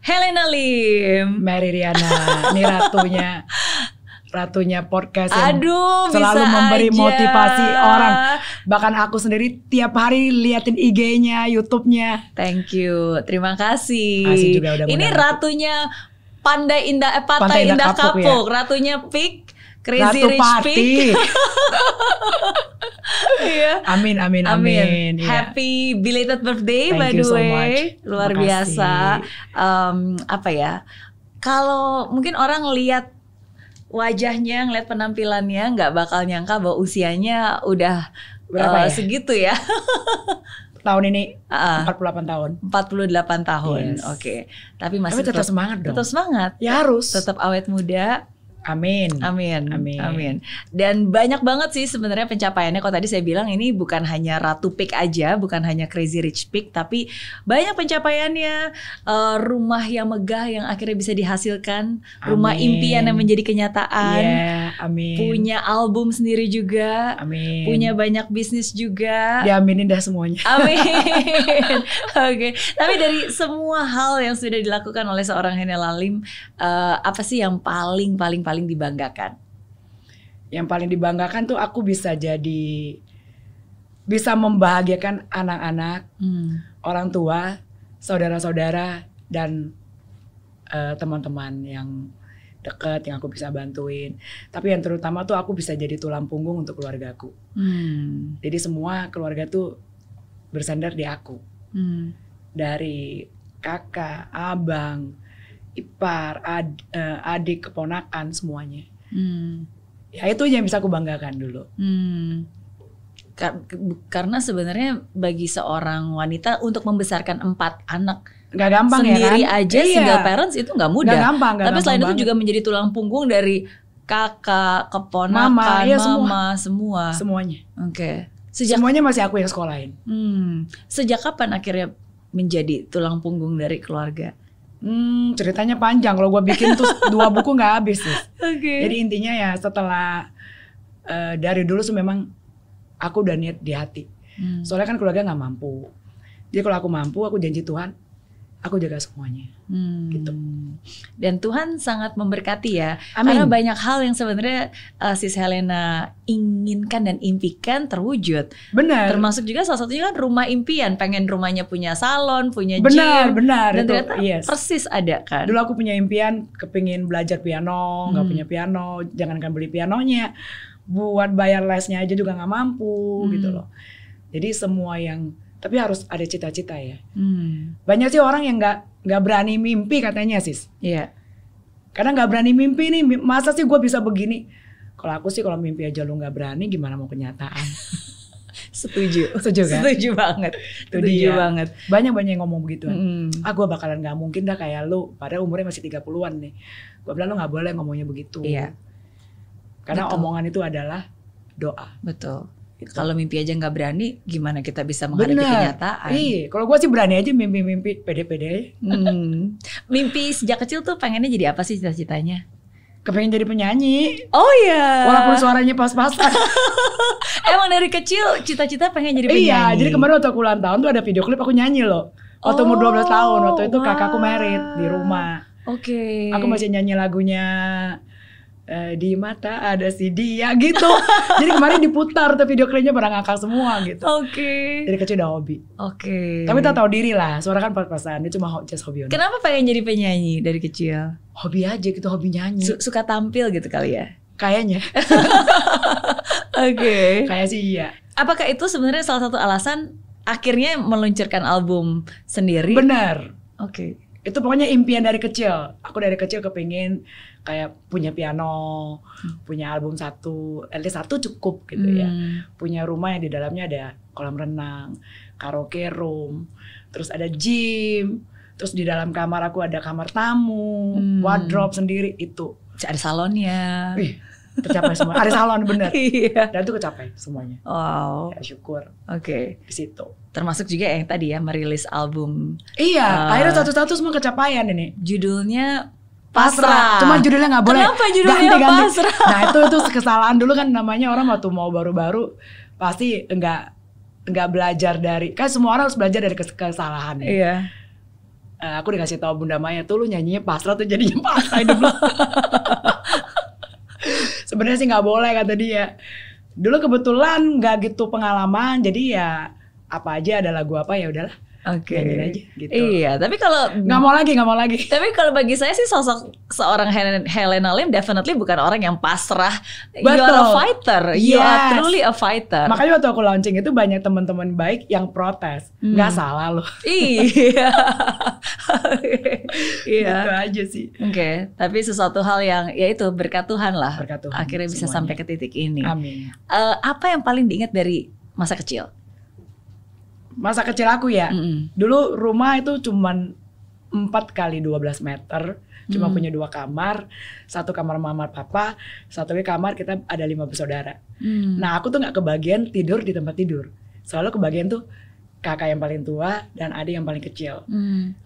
Helena Lim, Mary Riana, ini ratunya podcast yang aduh, selalu bisa memberi aja. motivasi orang. Bahkan aku sendiri tiap hari liatin IG-nya, YouTube-nya. Thank you, terima kasih. Kasih juga udah Ini menghargai. ratunya Pantai Indah Kapuk, ya. Kapuk, ratunya Peak Crazy Ratu Rich Party. Peak. Iya. Amin. Iya. Happy belated birthday Thank by you the so way. much. Luar Makasih. biasa. Apa ya? Kalau mungkin orang lihat wajahnya, ngeliat penampilannya, nggak bakal nyangka bahwa usianya udah Berapa ya? segitu ya. Tahun ini 48 48 tahun. 48 tahun. Yes. Oke. Tapi masih Tapi tetap semangat dong. Tetap semangat. Ya harus. Tetap awet muda. Amin. Dan banyak banget sih sebenarnya pencapaiannya. Kalau tadi saya bilang ini bukan hanya Ratu Peak aja, bukan hanya Crazy Rich Peak, tapi banyak pencapaiannya. Rumah yang megah yang akhirnya bisa dihasilkan, rumah Amin. impian yang menjadi kenyataan. Ya, amin. Punya album sendiri juga, Amin. punya banyak bisnis juga. Diaminin dah semuanya. Amin. Oke. Tapi dari semua hal yang sudah dilakukan oleh seorang Helena Lim, apa sih yang paling dibanggakan? Yang paling dibanggakan tuh aku bisa membahagiakan anak-anak, orang tua, saudara-saudara, dan teman-teman yang dekat yang aku bisa bantuin. Tapi yang terutama tuh aku bisa jadi tulang punggung untuk keluargaku. Jadi semua keluarga tuh bersandar di aku. Dari kakak, abang, ipar, adik, keponakan, semuanya. Ya itu yang bisa aku banggakan dulu. Karena sebenarnya bagi seorang wanita untuk membesarkan 4 anak Gak gampang sendiri ya kan? aja, single parents itu gak mudah. Gak gampang. Tapi selain itu banget. juga menjadi tulang punggung dari kakak, keponakan, Mama, iya, semua. Semuanya. Oke. Semuanya masih aku yang sekolahin. Sejak kapan akhirnya menjadi tulang punggung dari keluarga? Ceritanya panjang. Kalau gue bikin tuh 2 buku nggak habis sih. Oke. Jadi intinya ya setelah dari dulu tuh memang aku udah niat di hati. Soalnya kan keluarga nggak mampu. Jadi kalau aku mampu, aku janji Tuhan, aku jaga semuanya. Gitu. Dan Tuhan sangat memberkati ya. Amin. Karena banyak hal yang sebenarnya Sis Helena inginkan dan impikan terwujud. Benar. Termasuk juga salah satunya kan rumah impian, pengen rumahnya punya salon, punya gym. Benar. Dan Itu, ternyata yes. persis ada kan. Dulu aku punya impian, kepingin belajar piano, nggak punya piano, jangankan beli pianonya, buat bayar lesnya aja juga nggak mampu gitu loh. Jadi semua yang, tapi harus ada cita-cita ya. Banyak sih orang yang nggak berani mimpi katanya sis. Iya. Karena nggak berani mimpi nih, masa sih gue bisa begini? Kalau aku sih kalau mimpi aja lu nggak berani, gimana mau kenyataan? Setuju kan? Setuju banget. Banyak yang ngomong begitu. Gue bakalan nggak mungkin dah kayak lu, padahal umurnya masih 30-an nih. Gue bilang lu nggak boleh ngomongnya begitu. Iya. Karena Betul. omongan itu adalah doa. Betul. Gitu. Kalau mimpi aja nggak berani, gimana kita bisa menghadapi kenyataan? Iya, kalau gue sih berani aja mimpi-mimpi pede-pede. Mimpi sejak kecil tuh pengennya jadi apa sih cita-citanya? Kepengen jadi penyanyi. Oh iya. Walaupun suaranya pas-pasan. Emang dari kecil cita-cita pengen jadi penyanyi? Iya, jadi kemarin waktu aku ulang tahun tuh ada video klip aku nyanyi loh. Waktu umur 12 tahun, waktu itu kakakku merit di rumah. Oke. Aku masih nyanyi lagunya di mata ada si dia gitu. Jadi kemarin diputar tuh video klipnya barang akal semua gitu. Oke. Dari kecil udah hobi. Oke. Tapi tak tahu diri lah, suara kan pas-pasan, itu cuma just hobi. Kenapa pengen jadi penyanyi dari kecil? Hobi aja gitu, hobi nyanyi. Suka tampil gitu kali ya? Kayaknya. Oke. Kayak sih iya. Apakah itu sebenarnya salah satu alasan akhirnya meluncurkan album sendiri? Bener. Oke. Itu pokoknya impian dari kecil. Aku dari kecil kepingin kayak punya piano, punya album satu, at least satu cukup gitu ya. Punya rumah yang di dalamnya ada kolam renang, karaoke room, terus ada gym, terus di dalam kamar aku ada kamar tamu, wardrobe sendiri itu. Ada salonnya. Wih, tercapai semua. Ada salon bener. Iya. Dan itu kecapai semuanya. Wow. Ya syukur. Oke. Di situ. Termasuk juga yang tadi ya merilis album. Iya, akhirnya satu-satu semua kecapaian ini. Judulnya Pasrah. Cuma judulnya nggak boleh. Kenapa judulnya ganti. Pasrah? Nah itu kesalahan dulu kan, namanya orang waktu mau baru-baru pasti nggak belajar dari, kan semua orang harus belajar dari kesalahan. Ya. Iya. aku dikasih tahu Bunda Maya tuh, lu nyanyinya pasrah tuh jadinya pasrah hidup lu. Sebenarnya sih nggak boleh kata dia. Dulu kebetulan nggak gitu pengalaman, jadi ya apa aja ada lagu apa ya udahlah. Oke. Nyanyiin aja gitu. Iya, tapi kalau nggak mau lagi. Tapi kalau bagi saya sih sosok seorang Helena Lim definitely bukan orang yang pasrah. You Betul. are a fighter. You are Yes. truly a fighter. Makanya waktu aku launching itu banyak teman-teman baik yang protes. Nggak salah loh. Iya. Iya. Gitu aja sih. Oke, tapi sesuatu hal yang ya itu berkat Tuhan lah. Berkat Tuhan, Akhirnya bisa semuanya. sampai ke titik ini. Amin. Apa yang paling diingat dari masa kecil? Masa kecil aku ya, dulu rumah itu cuman 4 kali 12 meter, cuma punya 2 kamar, 1 kamar mama papa, 1 kamar kita ada 5 bersaudara. Nah aku tuh nggak kebagian tidur di tempat tidur, selalu kebagian tuh kakak yang paling tua dan adik yang paling kecil.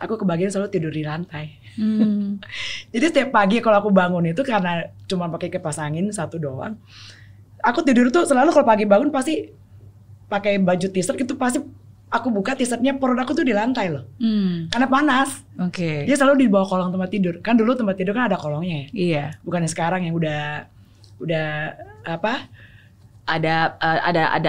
Aku kebagian selalu tidur di lantai. Jadi setiap pagi kalau aku bangun itu karena cuma pakai kipas angin 1 doang, aku tidur tuh selalu kalau pagi bangun pasti pakai baju t-shirt gitu, pasti aku buka t-shirtnya, perut aku tuh di lantai loh. Karena panas. Oke. Dia selalu di bawah kolong tempat tidur. Kan dulu tempat tidur kan ada kolongnya ya. Iya. Bukan yang sekarang yang udah apa? Ada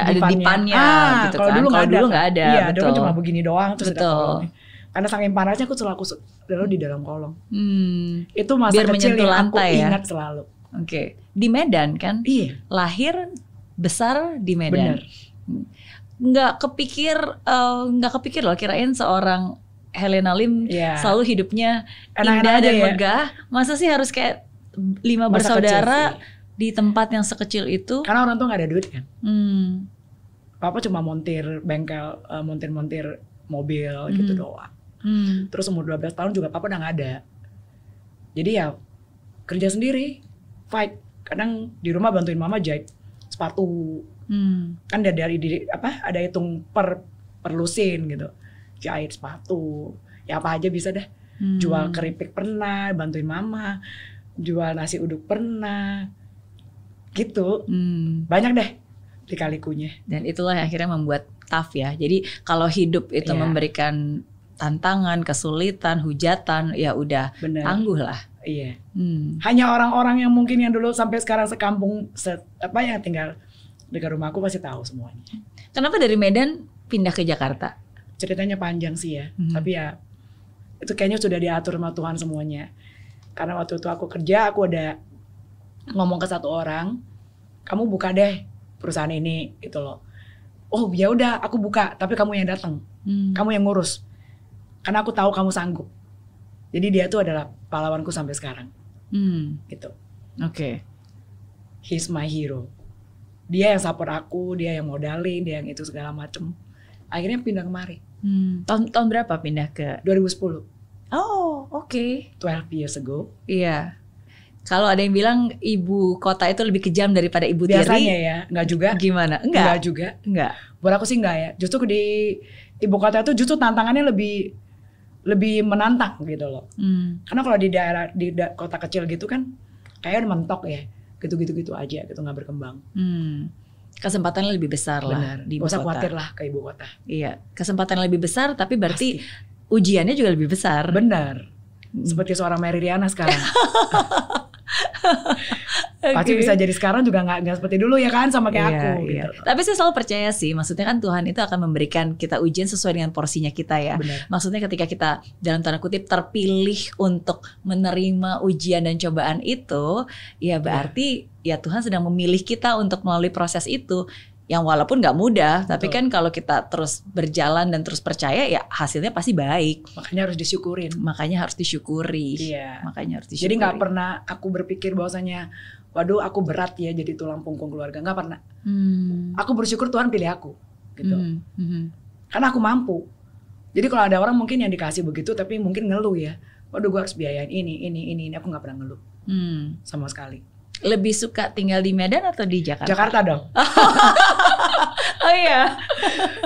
Dipannya. dipannya gitu kalau kan. dulu Kalau dulu kan. nggak ada. Iya, betul. dulu kan cuma begini doang terus ada Betul. kolongnya. Karena saking panasnya aku selalu di dalam kolong. Biar Itu masa kecil menyentuh yang aku lantai ya? ingat selalu. Oke. Di Medan kan? Iya. Lahir besar di Medan. Bener. Nggak kepikir loh, kirain seorang Helena Lim Iya. selalu hidupnya Enak-enak indah aja dan ya. megah. Masa sih harus kayak 5 Masa bersaudara kecil sih. di tempat yang sekecil itu? Karena orang tuh nggak ada duit kan. Hmm. Papa cuma montir bengkel, montir mobil gitu doang. Terus umur 12 tahun juga papa udah nggak ada. Jadi ya kerja sendiri, fight. Kadang di rumah bantuin mama jahit sepatu. Kan dari ada hitung per lusin gitu. Jahit sepatu. Ya apa aja bisa deh. Jual keripik pernah, bantuin mama. Jual nasi uduk pernah. Gitu. Banyak deh lika-likunya. Dan itulah yang akhirnya membuat tough ya. Jadi kalau hidup itu Iya. memberikan tantangan, kesulitan, hujatan, ya udah Bener. tangguh lah. Iya. Hanya orang-orang yang mungkin yang dulu sampai sekarang sekampung yang tinggal dekat rumah aku pasti tahu semuanya. Kenapa dari Medan pindah ke Jakarta? Ceritanya panjang sih ya, tapi ya itu kayaknya sudah diatur sama Tuhan semuanya. Karena waktu itu aku kerja, aku ada ngomong ke 1 orang, kamu buka deh perusahaan ini gitu loh. Oh ya udah, aku buka, tapi kamu yang datang, kamu yang ngurus. Karena aku tahu kamu sanggup. Jadi dia tuh adalah pahlawanku sampai sekarang. Gitu. Oke. He's my hero. Dia yang support aku, dia yang modalin, dia yang itu segala macem. Akhirnya pindah kemari. Tahun berapa pindah ke? 2010. Oh, oke. 12 years ago. Iya. Kalau ada yang bilang ibu kota itu lebih kejam daripada ibu tiri. Biasanya ya, enggak juga. Gimana? Enggak juga. Enggak. Buat aku sih enggak ya. Justru di ibu kota itu justru tantangannya lebih menantang gitu loh. Karena kalau di kota kecil gitu kan kayak mentok ya. Gitu-gitu aja gitu, nggak berkembang. Kesempatannya lebih besar lah. Benar. Di ibu Gak usah kota. khawatir lah ke ibu kota. Iya, kesempatan lebih besar tapi berarti ujiannya juga lebih besar. Benar. Seperti seorang Mary Riana sekarang. Pasti bisa jadi sekarang juga nggak seperti dulu ya kan, sama kayak aku gitu. Tapi saya selalu percaya sih, maksudnya kan Tuhan itu akan memberikan kita ujian sesuai dengan porsinya kita ya. Benar. Maksudnya ketika kita dalam tanda kutip terpilih untuk menerima ujian dan cobaan itu, ya berarti ya Tuhan sedang memilih kita untuk melalui proses itu. Yang walaupun nggak mudah, tapi kan kalau kita terus berjalan dan terus percaya, ya hasilnya pasti baik. Makanya harus disyukurin. Makanya harus disyukuri. Iya. Makanya harus disyukuri. Jadi nggak pernah aku berpikir bahwasanya, waduh aku berat ya jadi tulang punggung keluarga. Nggak pernah. Aku bersyukur Tuhan pilih aku, gitu. Karena aku mampu. Jadi kalau ada orang mungkin yang dikasih begitu, tapi mungkin ngeluh ya. Waduh gue harus biayain ini. Aku nggak pernah ngeluh sama sekali. Lebih suka tinggal di Medan atau di Jakarta? Jakarta dong. Oh iya.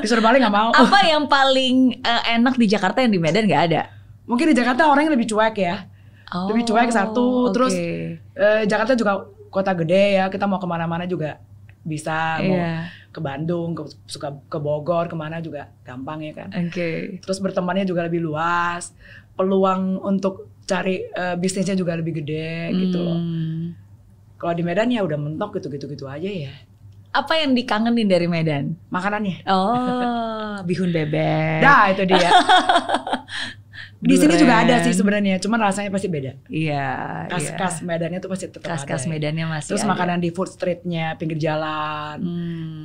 Disuruh balik nggak mau. Apa yang paling enak di Jakarta yang di Medan nggak ada? Mungkin di Jakarta orangnya lebih cuek ya. Lebih cuek satu. Terus Jakarta juga kota gede ya. Kita mau kemana-mana juga bisa. Mau ke Bandung, ke Bogor, kemana juga gampang ya kan. Terus bertemannya juga lebih luas. peluang untuk cari bisnisnya juga lebih gede gitu loh. Kalau di Medan ya udah mentok gitu aja ya. Apa yang dikangenin dari Medan? Makanannya. Oh, bihun bebek. Dah itu dia. Di sini Duren. juga ada sih sebenarnya, cuman rasanya pasti beda. Iya. Kas Medannya tuh pasti tetap ada. Kas Medannya masih. Terus ada. makanan di food streetnya pinggir jalan,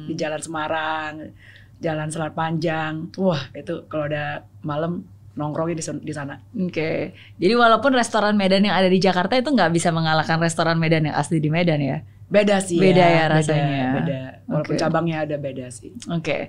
di Jalan Semarang, Jalan Selat Panjang. Wah itu kalau udah malam nongkrongnya di sana. Oke. Jadi walaupun restoran Medan yang ada di Jakarta itu nggak bisa mengalahkan restoran Medan yang asli di Medan ya. Beda sih Beda ya rasanya. Beda. Walaupun cabangnya ada beda sih. Oke.